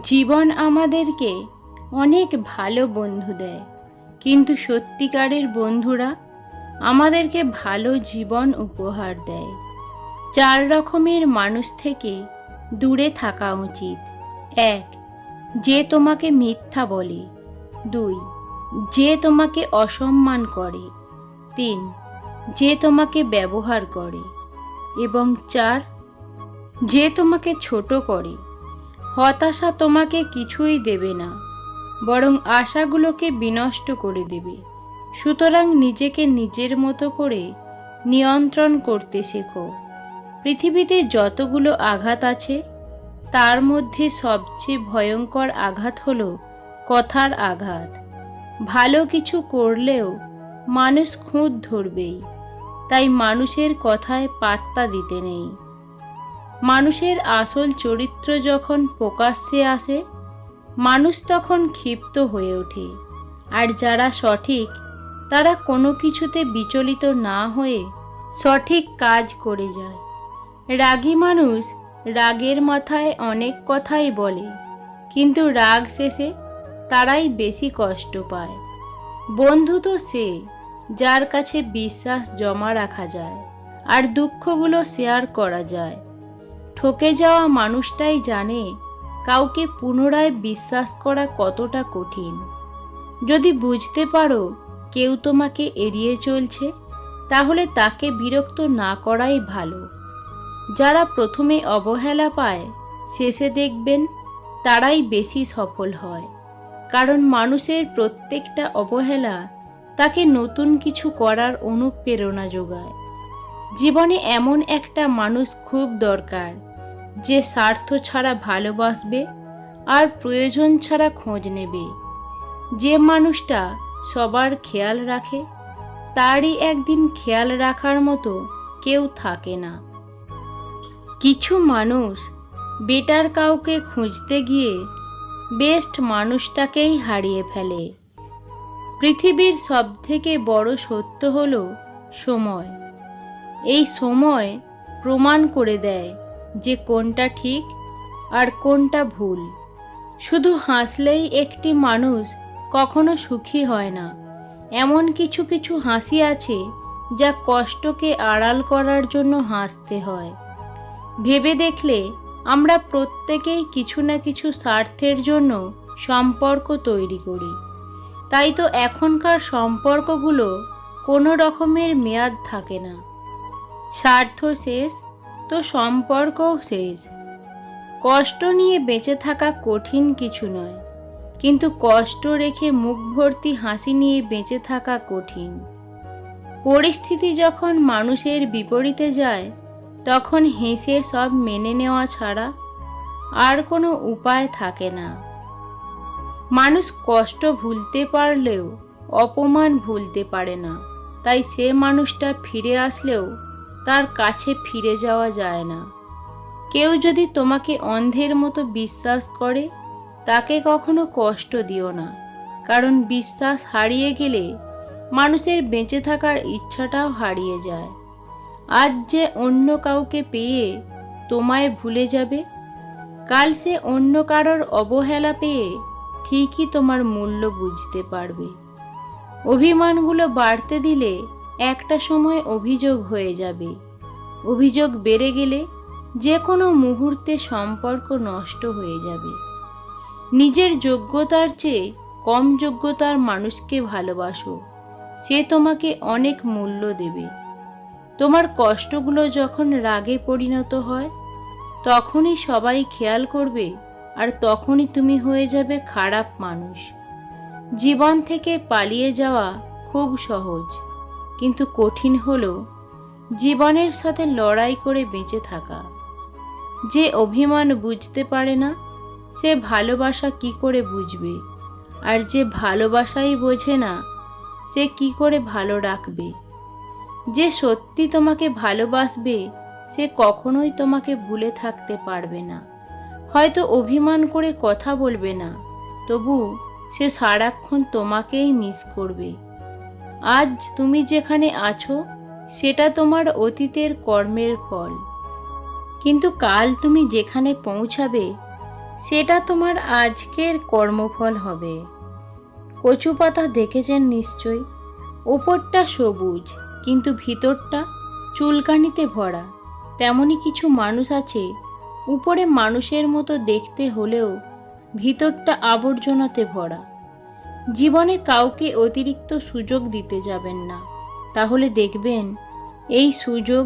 জীবন আমাদেরকে অনেক ভালো বন্ধু দেয়, কিন্তু সত্যিকারের বন্ধুরা আমাদেরকে ভালো জীবন উপহার দেয়। 4 রকমের মানুষ থেকে দূরে থাকা উচিত। 1. যে তোমাকে মিথ্যা বলে। 2. যে তোমাকে অসম্মান করে। 3. যে তোমাকে ব্যবহার করে। এবং 4. যে তোমাকে ছোট করে। হতাশা তোমাকে কিছুই দেবে না, বরং আশাগুলোকে বিনষ্ট করে দেবে। সুতরাং নিজেকে নিজের মতো করে নিয়ন্ত্রণ করতে শেখো। পৃথিবীতে যতগুলো আঘাত আছে, তার মধ্যে সবচেয়ে ভয়ঙ্কর আঘাত হলো কথার আঘাত। ভালো কিছু করলেও মানুষ খুঁত ধরবেই, তাই মানুষের কথায় পাত্তা দিতে নেই। মানুষের আসল চরিত্র যখন প্রকাশ্যে আসে, মানুষ তখন ক্ষিপ্ত হয়ে ওঠে। আর যারা সঠিক, তারা কোনো কিছুতে বিচলিত না হয়ে সঠিক কাজ করে যায়। রাগী মানুষ রাগের মাথায় অনেক কথাই বলে, কিন্তু রাগ শেষে তারাই বেশি কষ্ট পায়। বন্ধু তো সে, যার কাছে বিশ্বাস জমা রাখা যায় আর দুঃখগুলো শেয়ার করা যায়। ঠকে যাওয়া মানুষটাই জানে কাউকে পুনরায় বিশ্বাস করা কতটা কঠিন। যদি বুঝতে পারো কেউ তোমাকে এড়িয়ে চলছে, তাহলে তাকে বিরক্ত না করাই ভালো। যারা প্রথমে অবহেলা পায়, শেষে দেখবেন তারাই বেশি সফল হয়। কারণ মানুষের প্রত্যেকটা অবহেলা তাকে নতুন কিছু করার অনুপ্রেরণা যোগায়। জীবনে এমন একটা মানুষ খুব দরকার, যে স্বার্থ ছাড়া ভালোবাসবে আর প্রয়োজন ছাড়া খোঁজ নেবে। যে মানুষটা সবার খেয়াল রাখে, তারই একদিন খেয়াল রাখার মতো কেউ থাকে না। কিছু মানুষ বেটার কাউকে খুঁজতে গিয়ে বেস্ট মানুষটাকেই হারিয়ে ফেলে। পৃথিবীর সবথেকে বড় সত্য হলো সময়। এই সময় প্রমাণ করে দেয় যে কোনটা ঠিক আর কোনটা ভুল। শুধু হাসলেই একটি মানুষ কখনো সুখী হয় না। এমন কিছু কিছু হাসি আছে যা কষ্টকে আড়াল করার জন্য হাসতে হয়। ভেবে দেখলে আমরা প্রত্যেকেই কিছু না কিছু স্বার্থের জন্য সম্পর্ক তৈরি করি। তাই তো এখনকার সম্পর্কগুলো কোনো রকমের মেয়াদ থাকে না। স্বার্থ শেষ তো সম্পর্কও শেষ। কষ্ট নিয়ে বেঁচে থাকা কঠিন কিছু নয়, কিন্তু কষ্ট রেখে মুখ ভর্তি হাসি নিয়ে বেঁচে থাকা কঠিন। পরিস্থিতি যখন মানুষের বিপরীতে যায়, তখন হেসে সব মেনে নেওয়া ছাড়া আর কোনো উপায় থাকে না। মানুষ কষ্ট ভুলতে পারলেও অপমান ভুলতে পারে না, তাই সে মানুষটা ফিরে আসলেও তার কাছে ফিরে যাওয়া যায় না। কেউ যদি তোমাকে অন্ধের মতো বিশ্বাস করে, তাকে কখনো কষ্ট দিও না, কারণ বিশ্বাস হারিয়ে গেলে মানুষের বেঁচে থাকার ইচ্ছাটাও হারিয়ে যায়। আজ যে অন্য কাউকে পেয়ে তোমায় ভুলে যাবে, কাল সে অন্য কারোর অবহেলা পেয়ে ঠিকই তোমার মূল্য বুঝতে পারবে। অভিমানগুলো বাড়তে দিলে একটা সময় অভিযোগ হয়ে যাবে। অভিযোগ বেড়ে গেলে যে কোনো মুহূর্তে সম্পর্ক নষ্ট হয়ে যাবে। নিজের যোগ্যতার চেয়ে কম যোগ্যতার মানুষকে ভালোবাসো, সে তোমাকে অনেক মূল্য দেবে। তোমার কষ্টগুলো যখন রাগে পরিণত হয়, তখনই সবাই খেয়াল করবে, আর তখনই তুমি হয়ে যাবে খারাপ মানুষ। জীবন থেকে পালিয়ে যাওয়া খুব সহজ, কিন্তু কঠিন হলো জীবনের সাথে লড়াই করে বেঁচে থাকা। যে অভিমান বুঝতে পারে না, সে ভালোবাসা কি করে বুঝবে? আর যে ভালোবাসাই বোঝে না, সে কি করে ভালো রাখবে? যে সত্যি তোমাকে ভালোবাসবে, সে কখনোই তোমাকে ভুলে থাকতে পারবে না। হয়তো অভিমান করে কথা বলবে না, তবু সে সারাক্ষণ তোমাকেই মিস করবে। আজ তুমি যেখানে আছো, সেটা তোমার অতীতের কর্মের ফল, কিন্তু কাল তুমি যেখানে পৌঁছাবে, সেটা তোমার আজকের কর্মফল হবে। কচু পাতা দেখেছেন নিশ্চয়ই, ওপরটা সবুজ কিন্তু ভিতরটা চুলকানিতে ভরা। তেমনই কিছু মানুষ আছে, উপরে মানুষের মতো দেখতে হলেও ভিতরটা আবর্জনাতে ভরা। জীবনে কাউকে অতিরিক্ত সুযোগ দিতে যাবেন না, তাহলে দেখবেন এই সুযোগ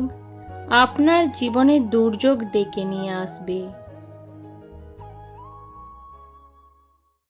আপনার জীবনে দুর্যোগ ডেকে নিয়ে আসবে।